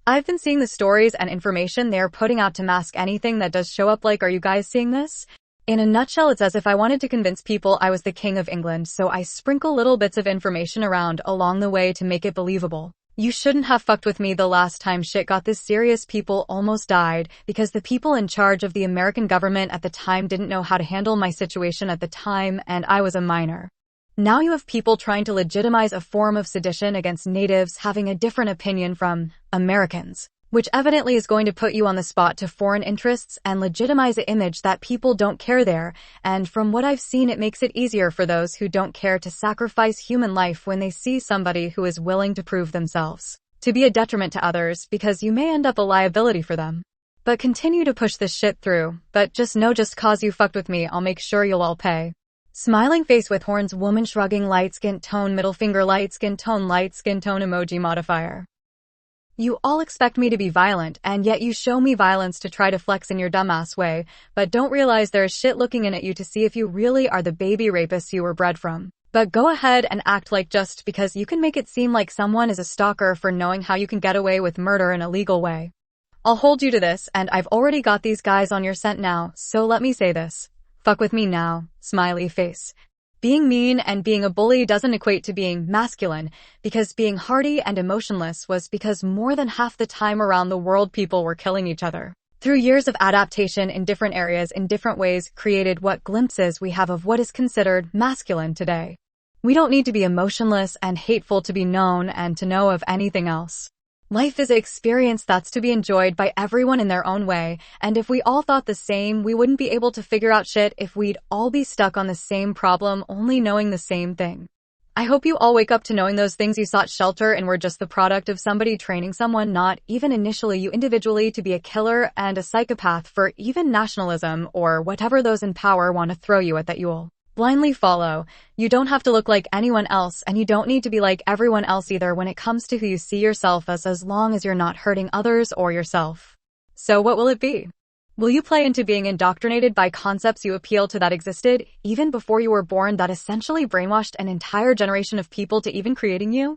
I've been seeing the stories and information they're putting out to mask anything that does show up. Like, are you guys seeing this? In a nutshell, it's as if I wanted to convince people I was the King of England, so I sprinkle little bits of information around along the way to make it believable. You shouldn't have fucked with me the last time shit got this serious. People almost died because the people in charge of the American government at the time didn't know how to handle my situation at the time, and I was a minor. Now you have people trying to legitimize a form of sedition against natives having a different opinion from Americans, which evidently is going to put you on the spot to foreign interests and legitimize an image that people don't care there, and from what I've seen, it makes it easier for those who don't care to sacrifice human life when they see somebody who is willing to prove themselves to be a detriment to others, because you may end up a liability for them. But continue to push this shit through, but just know, just cause you fucked with me, I'll make sure you'll all pay. Smiling face with horns, woman shrugging, light skin tone, middle finger, light skin tone emoji modifier. You all expect me to be violent, and yet you show me violence to try to flex in your dumbass way, but don't realize there is shit looking in at you to see if you really are the baby rapists you were bred from. But go ahead and act like just because you can make it seem like someone is a stalker for knowing how you can get away with murder in a legal way. I'll hold you to this, and I've already got these guys on your scent now, so let me say this. Fuck with me now, smiley face. Being mean and being a bully doesn't equate to being masculine, because being hardy and emotionless was because more than half the time around the world people were killing each other. Through years of adaptation in different areas in different ways created what glimpses we have of what is considered masculine today. We don't need to be emotionless and hateful to be known and to know of anything else. Life is an experience that's to be enjoyed by everyone in their own way, and if we all thought the same, we wouldn't be able to figure out shit if we'd all be stuck on the same problem, only knowing the same thing. I hope you all wake up to knowing those things you sought shelter and were just the product of somebody training someone, not even initially you individually, to be a killer and a psychopath for even nationalism or whatever those in power want to throw you at that you'll blindly follow. You don't have to look like anyone else, and you don't need to be like everyone else either when it comes to who you see yourself as long as you're not hurting others or yourself. So what will it be? Will you play into being indoctrinated by concepts you appeal to that existed even before you were born, that essentially brainwashed an entire generation of people to even creating you?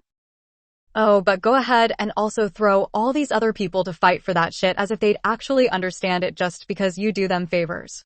Oh, but go ahead and also throw all these other people to fight for that shit as if they'd actually understand it just because you do them favors.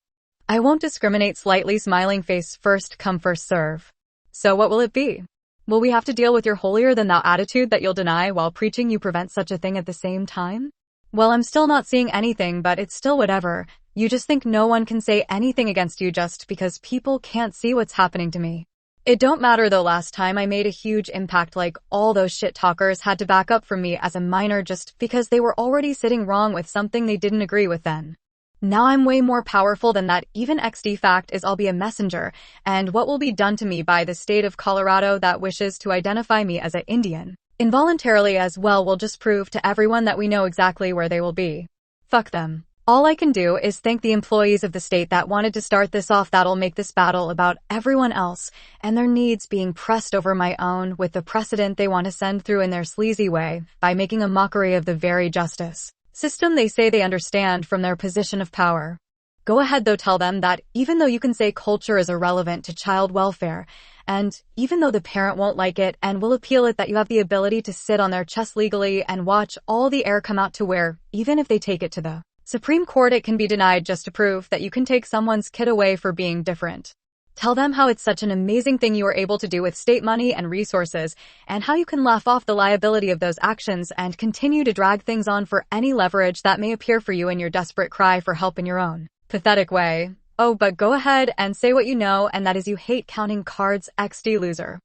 I won't discriminate, slightly smiling face, first come first serve. So what will it be? Will we have to deal with your holier-than-thou attitude that you'll deny while preaching you prevent such a thing at the same time? Well, I'm still not seeing anything, but it's still whatever. You just think no one can say anything against you just because people can't see what's happening to me. It don't matter though, last time I made a huge impact, like all those shit talkers had to back up from me as a minor just because they were already sitting wrong with something they didn't agree with then. Now I'm way more powerful than that. Even XD fact is I'll be a messenger, and what will be done to me by the state of Colorado that wishes to identify me as an Indian involuntarily as well will just prove to everyone that we know exactly where they will be. Fuck them. All I can do is thank the employees of the state that wanted to start this off. That'll make this battle about everyone else and their needs being pressed over my own with the precedent they want to send through in their sleazy way by making a mockery of the very justice system they say they understand from their position of power. Go ahead though, tell them that even though you can say culture is irrelevant to child welfare, and even though the parent won't like it and will appeal it, that you have the ability to sit on their chest legally and watch all the air come out to where, even if they take it to the Supreme Court, it can be denied just to prove that you can take someone's kid away for being different. Tell them how it's such an amazing thing you are able to do with state money and resources, and how you can laugh off the liability of those actions and continue to drag things on for any leverage that may appear for you in your desperate cry for help in your own pathetic way. Oh, but go ahead and say what you know, and that is you hate counting cards, XD loser.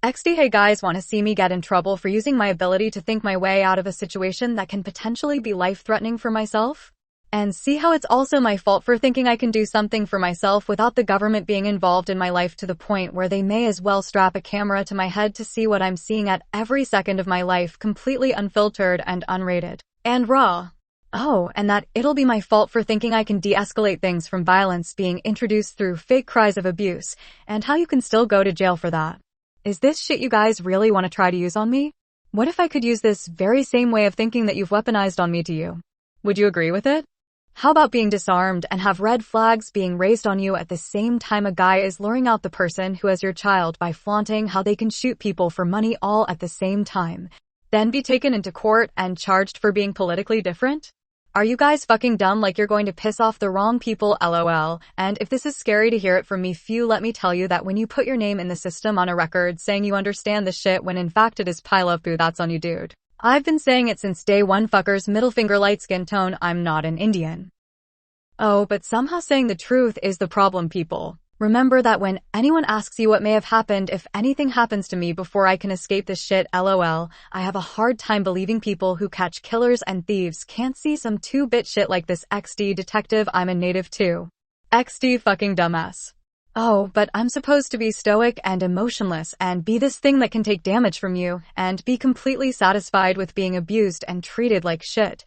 XD, hey guys, want to see me get in trouble for using my ability to think my way out of a situation that can potentially be life-threatening for myself? And see how it's also my fault for thinking I can do something for myself without the government being involved in my life, to the point where they may as well strap a camera to my head to see what I'm seeing at every second of my life, completely unfiltered and unrated and raw. Oh, and that it'll be my fault for thinking I can de-escalate things from violence being introduced through fake cries of abuse, and how you can still go to jail for that. Is this shit you guys really want to try to use on me? What if I could use this very same way of thinking that you've weaponized on me to you? Would you agree with it? How about being disarmed and have red flags being raised on you at the same time a guy is luring out the person who has your child by flaunting how they can shoot people for money all at the same time? then be taken into court and charged for being politically different? Are you guys fucking dumb like you're going to piss off the wrong people, lol? And if this is scary to hear it from me, let me tell you that when you put your name in the system on a record saying you understand this shit when in fact it is pile of poo, that's on you, dude. I've been saying it since day one, fuckers. Middle finger, light skin tone, I'm not an Indian. Oh, but somehow saying the truth is the problem, people. Remember that when anyone asks you what may have happened if anything happens to me before I can escape this shit, lol, I have a hard time believing people who catch killers and thieves can't see some 2-bit shit like this. XD detective, I'm a native too. XD fucking dumbass. Oh, but I'm supposed to be stoic and emotionless and be this thing that can take damage from you and be completely satisfied with being abused and treated like shit.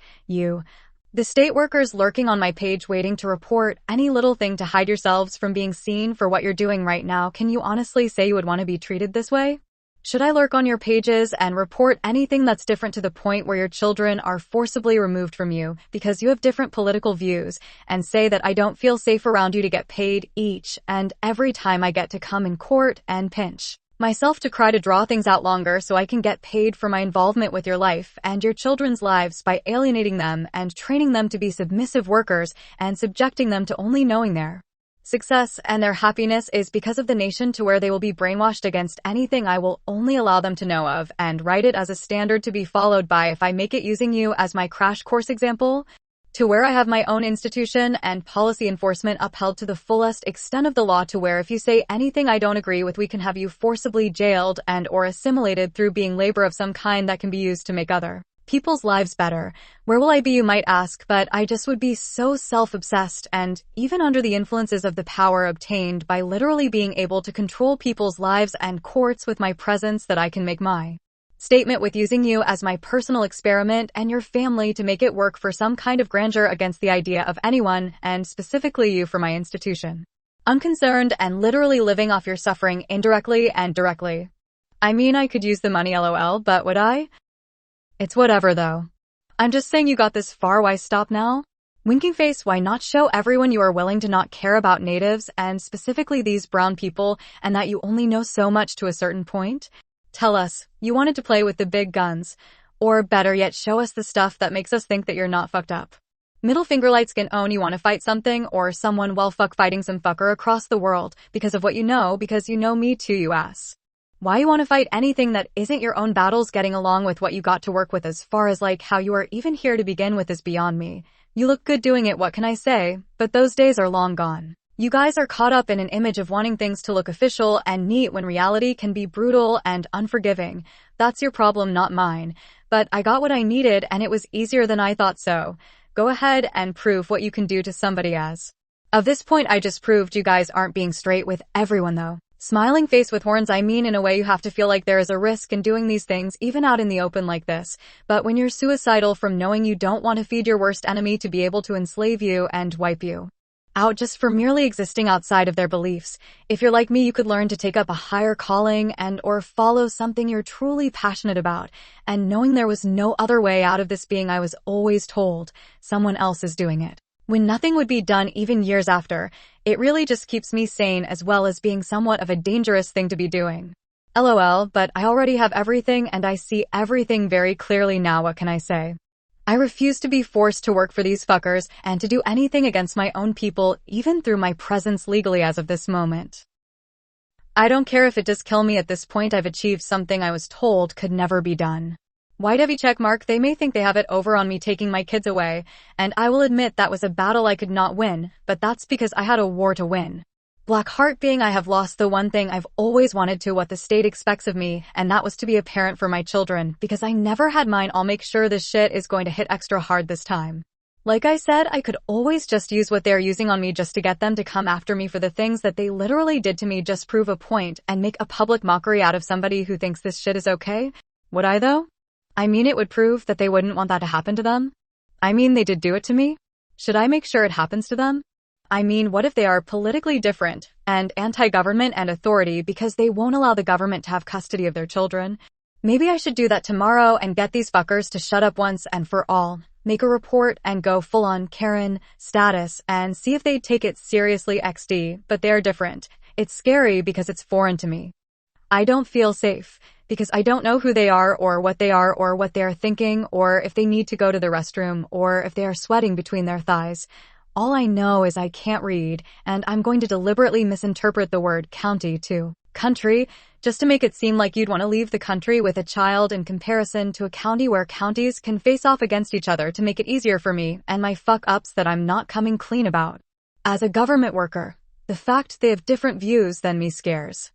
The state workers lurking on my page waiting to report any little thing to hide yourselves from being seen for what you're doing right now. Can you honestly say you would want to be treated this way? Should I lurk on your pages and report anything that's different to the point where your children are forcibly removed from you because you have different political views and say that I don't feel safe around you to get paid each and every time I get to come in court and pinch myself to cry to draw things out longer so I can get paid for my involvement with your life and your children's lives by alienating them and training them to be submissive workers and subjecting them to only knowing their success and their happiness is because of the nation to where they will be brainwashed against anything I will only allow them to know of and write it as a standard to be followed by if I make it using you as my crash course example? To where I have my own institution and policy enforcement upheld to the fullest extent of the law to where if you say anything I don't agree with we can have you forcibly jailed and or assimilated through being labor of some kind that can be used to make other people's lives better. Where will I be, you might ask, but I just would be so self-obsessed and even under the influences of the power obtained by literally being able to control people's lives and courts with my presence that I can make my statement with using you as my personal experiment and your family to make it work for some kind of grandeur against the idea of anyone, and specifically you for my institution. Unconcerned and literally living off your suffering indirectly and directly. I mean, I could use the money, lol, but would I? It's whatever though. I'm just saying you got this far, why stop now? Winking face, why not show everyone you are willing to not care about natives and specifically these brown people and that you only know so much to a certain point? Tell us, you wanted to play with the big guns. Or better yet, show us the stuff that makes us think that you're not fucked up. Middle finger, light skin, own you want to fight something or someone, well fuck fighting some fucker across the world because of what you know, because you know me too, you ass. Why you want to fight anything that isn't your own battles? Getting along with what you got to work with as far as like how you are even here to begin with is beyond me. You look good doing it, what can I say? But those days are long gone. You guys are caught up in an image of wanting things to look official and neat when reality can be brutal and unforgiving. That's your problem, not mine. But I got what I needed and it was easier than I thought, so go ahead and prove what you can do to somebody as. Of this point I just proved you guys aren't being straight with everyone though. Smiling face with horns, I mean in a way you have to feel like there is a risk in doing these things even out in the open like this. But when you're suicidal from knowing you don't want to feed your worst enemy to be able to enslave you and wipe you out just for merely existing outside of their beliefs. If you're like me, you could learn to take up a higher calling and or follow something you're truly passionate about. And knowing there was no other way out of this being I was always told someone else is doing it. When nothing would be done even years after, it really just keeps me sane as well as being somewhat of a dangerous thing to be doing. LOL, but I already have everything and I see everything very clearly now, what can I say? I refuse to be forced to work for these fuckers and to do anything against my own people, even through my presence legally as of this moment. I don't care if it does kill me at this point. I've achieved something I was told could never be done. White heavy check mark, they may think they have it over on me taking my kids away, and I will admit that was a battle I could not win, but that's because I had a war to win. Black heart being I have lost the one thing I've always wanted to, what the state expects of me, and that was to be a parent for my children, because I never had mine. I'll make sure this shit is going to hit extra hard this time. Like I said, I could always just use what they're using on me just to get them to come after me for the things that they literally did to me, just prove a point and make a public mockery out of somebody who thinks this shit is okay. Would I though? I mean, it would prove that they wouldn't want that to happen to them. I mean, they did do it to me. Should I make sure it happens to them? I mean, what if they are politically different and anti-government and authority because they won't allow the government to have custody of their children? Maybe I should do that tomorrow and get these fuckers to shut up once and for all. Make a report and go full-on Karen status and see if they take it seriously. XD, but they're different. It's scary because it's foreign to me. I don't feel safe. because I don't know who they are or what they are thinking, or if they need to go to the restroom, or if they are sweating between their thighs. All I know is I can't read, and I'm going to deliberately misinterpret the word county to country, just to make it seem like you'd want to leave the country with a child in comparison to a county where counties can face off against each other to make it easier for me and my fuck-ups that I'm not coming clean about. As a government worker, the fact they have different views than me scares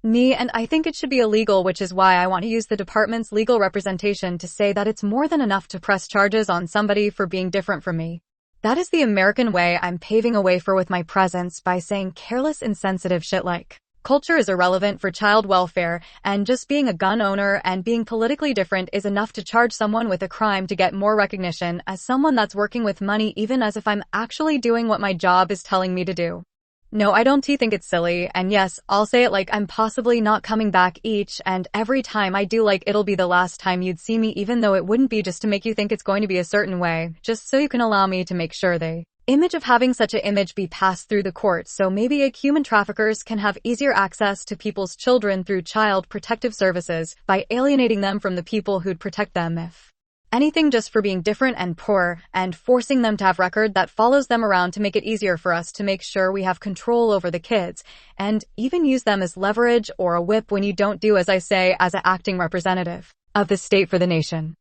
me, and I think it should be illegal, which is why I want to use the department's legal representation to say that it's more than enough to press charges on somebody for being different from me. That is the American way I'm paving a way for with my presence by saying careless, insensitive shit like culture is irrelevant for child welfare, and just being a gun owner and being politically different is enough to charge someone with a crime to get more recognition as someone that's working with money, even as if I'm actually doing what my job is telling me to do. No, I don't think it's silly, and yes, I'll say it like I'm possibly not coming back each and every time I do, like it'll be the last time you'd see me, even though it wouldn't be, just to make you think it's going to be a certain way, just so you can allow me to make sure the image of having such an image be passed through the courts, so maybe human traffickers can have easier access to people's children through child protective services by alienating them from the people who'd protect them if anything, just for being different and poor, and forcing them to have record that follows them around to make it easier for us to make sure we have control over the kids, and even use them as leverage or a whip when you don't do as I say as an acting representative of the state for the nation.